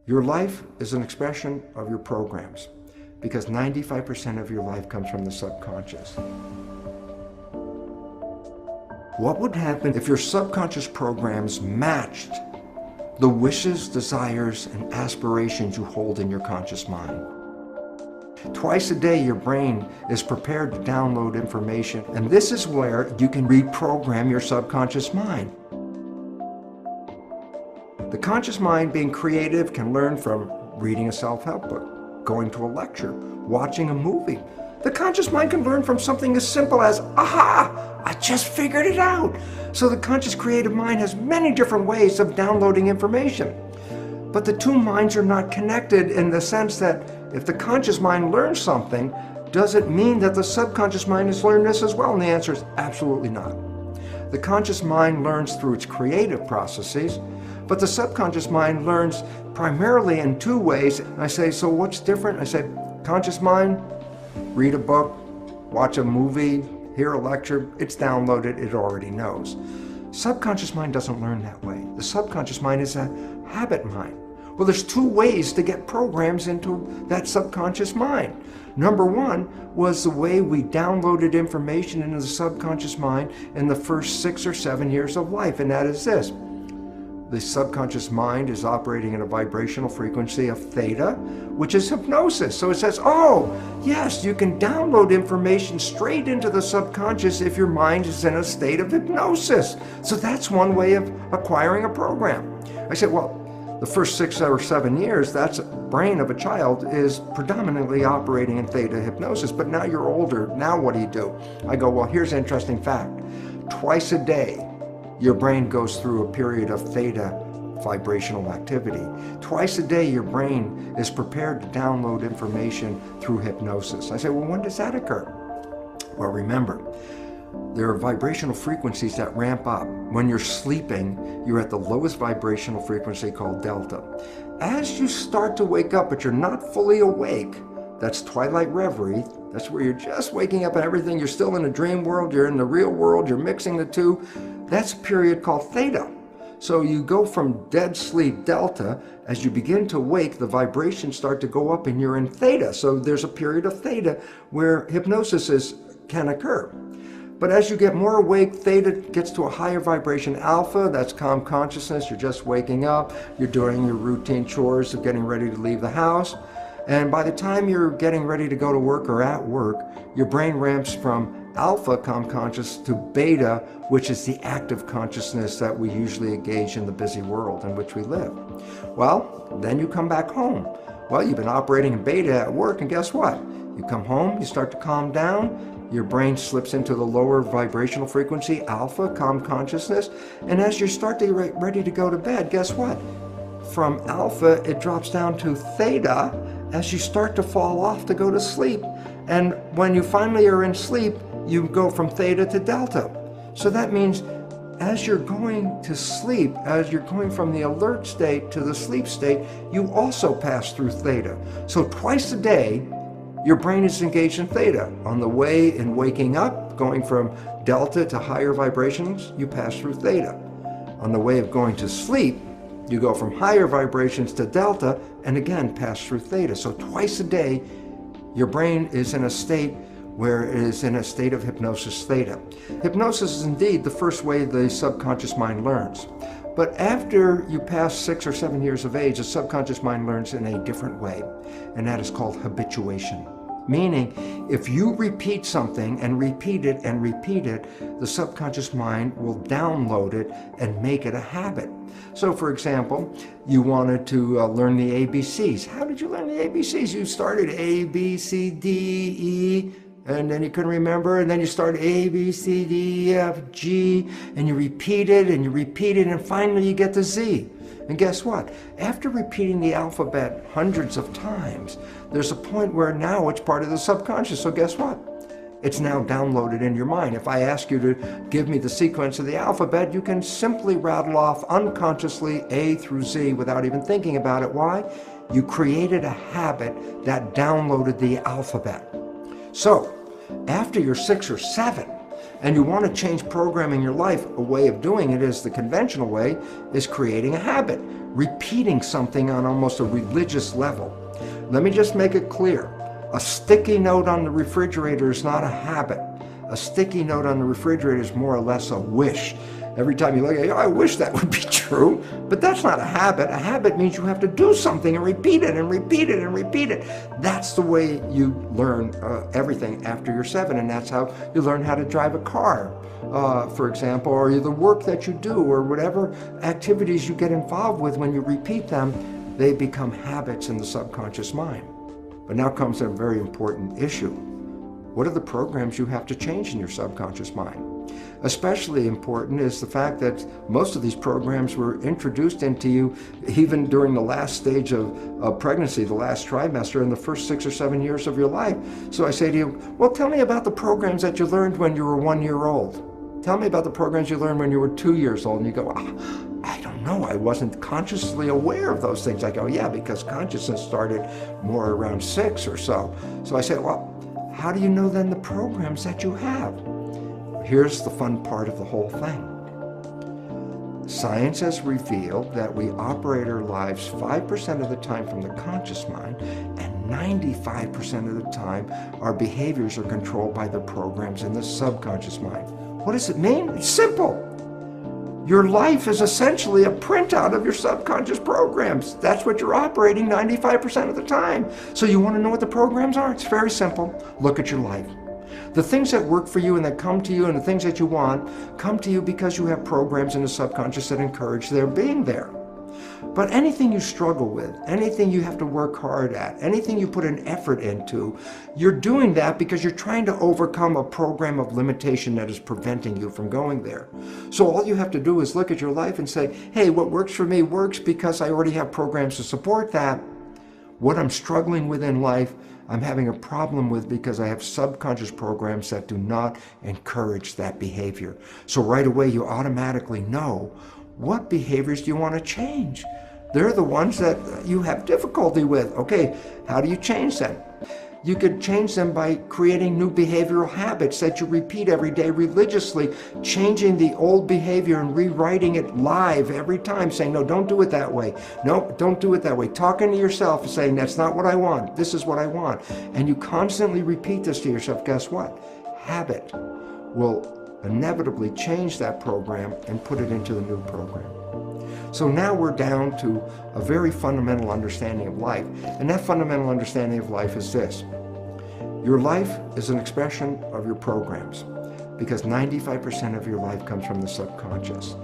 Your life is an expression of your programs because 95% of your life comes from the subconscious. What would happen if your subconscious programs matched the wishes, desires, and aspirations you hold in your conscious mind? Twice a day, your brain is prepared to download information, and this is where you can reprogram your subconscious mind. The conscious mind, being creative, can learn from reading a self-help book, going to a lecture, watching a movie. The conscious mind can learn from something as simple as, aha, I just figured it out. So the conscious creative mind has many different ways of downloading information. But the two minds are not connected in the sense that if the conscious mind learns something, does it mean that the subconscious mind has learned this as well? And the answer is absolutely not. The conscious mind learns through its creative processes, but the subconscious mind learns primarily in two ways. I say, so what's different? I say, conscious mind, read a book, watch a movie, hear a lecture, it's downloaded, it already knows. Subconscious mind doesn't learn that way. The subconscious mind is a habit mind. Well, there's two ways to get programs into that subconscious mind. Number one was the way we downloaded information into the subconscious mind in the first 6 or 7 years of life, and that is this. The subconscious mind is operating at a vibrational frequency of theta, which is hypnosis. So it says, oh, yes, you can download information straight into the subconscious if your mind is in a state of hypnosis. So that's one way of acquiring a program. I said, well, the first 6 or 7 years, that's brain of a child is predominantly operating in theta hypnosis, but now you're older, now what do? I go, well, here's an interesting fact. Twice a day, your brain goes through a period of theta vibrational activity. Twice a day, your brain is prepared to download information through hypnosis. I say, well, when does that occur? Well, remember, there are vibrational frequencies that ramp up. When you're sleeping, you're at the lowest vibrational frequency called delta. As you start to wake up, but you're not fully awake, that's twilight reverie. That's where you're just waking up and everything. You're still in a dream world, you're in the real world, you're mixing the two. That's a period called theta. So you go from dead sleep, delta, as you begin to wake, the vibrations start to go up and you're in theta. So there's a period of theta where hypnosis can occur. But as you get more awake, theta gets to a higher vibration. Alpha, that's calm consciousness. You're just waking up. You're doing your routine chores of getting ready to leave the house. And by the time you're getting ready to go to work or at work, your brain ramps from alpha, calm conscious, to beta, which is the active consciousness that we usually engage in the busy world in which we live. Well, then you come back home. Well, you've been operating in beta at work, and guess what? You come home, you start to calm down, your brain slips into the lower vibrational frequency, alpha, calm consciousness, and as you start to get ready to go to bed, guess what? From alpha, it drops down to theta as you start to fall off to go to sleep. And when you finally are in sleep, you go from theta to delta. So that means as you're going to sleep, as you're going from the alert state to the sleep state, you also pass through theta. So twice a day, your brain is engaged in theta. On the way in waking up, going from delta to higher vibrations, you pass through theta. On the way of going to sleep, you go from higher vibrations to delta and again pass through theta. So twice a day, your brain is in a state where it is in a state of hypnosis theta. Hypnosis is indeed the first way the subconscious mind learns. But after you pass 6 or 7 years of age, the subconscious mind learns in a different way, and that is called habituation. Meaning, if you repeat something and repeat it and repeat it, the subconscious mind will download it and make it a habit. So for example, you wanted to learn the ABCs. How did you learn the ABCs? You started A, B, C, D, E, and then you couldn't remember, and then you start A, B, C, D, E, F, G, and you repeat it, and finally you get to Z. And guess what? After repeating the alphabet hundreds of times, there's a point where now it's part of the subconscious. So guess what? It's now downloaded in your mind. If I ask you to give me the sequence of the alphabet, you can simply rattle off unconsciously A through Z without even thinking about it. Why? You created a habit that downloaded the alphabet. So, after you're 6 or 7, and you want to change programming your life, a way of doing it is the conventional way, is creating a habit. repeating something on almost a religious level. Let me just make it clear. A sticky note on the refrigerator is not a habit. A sticky note on the refrigerator is more or less a wish. Every time you look at it, I wish that would be true, but that's not a habit. A habit means you have to do something and repeat it and repeat it and repeat it. That's the way you learn everything after you're 7, and that's how you learn how to drive a car, for example, or the work that you do, or whatever activities you get involved with. When you repeat them, they become habits in the subconscious mind. But now comes a very important issue. What are the programs you have to change in your subconscious mind? Especially important is the fact that most of these programs were introduced into you even during the last stage of pregnancy, the last trimester, in the first 6 or 7 years of your life. So I say to you, well, tell me about the programs that you learned when you were 1 year old. Tell me about the programs you learned when you were 2 years old. And you go, I don't know, I wasn't consciously aware of those things. I go, yeah, because consciousness started more around 6 or so. So I say, well, how do you know then the programs that you have? Here's the fun part of the whole thing. Science has revealed that we operate our lives 5% of the time from the conscious mind, and 95% of the time our behaviors are controlled by the programs in the subconscious mind. What does it mean? It's simple. Your life is essentially a printout of your subconscious programs. That's what you're operating 95% of the time. So you want to know what the programs are? It's very simple. Look at your life. The things that work for you and that come to you and the things that you want come to you because you have programs in the subconscious that encourage their being there. But anything you struggle with, anything you have to work hard at, anything you put an effort into, you're doing that because you're trying to overcome a program of limitation that is preventing you from going there. So all you have to do is look at your life and say, hey, what works for me works because I already have programs to support that. What I'm struggling with in life, I'm having a problem with because I have subconscious programs that do not encourage that behavior. So right away you automatically know, what behaviors do you want to change? They're the ones that you have difficulty with. Okay, how do you change them? You could change them by creating new behavioral habits that you repeat every day religiously, changing the old behavior and rewriting it live every time, saying, no, don't do it that way. No, don't do it that way. Talking to yourself and saying, that's not what I want. This is what I want. And you constantly repeat this to yourself. Guess what? Habit will inevitably change that program and put it into the new program. So now we're down to a very fundamental understanding of life. And that fundamental understanding of life is this. Your life is an expression of your programs because 95% of your life comes from the subconscious.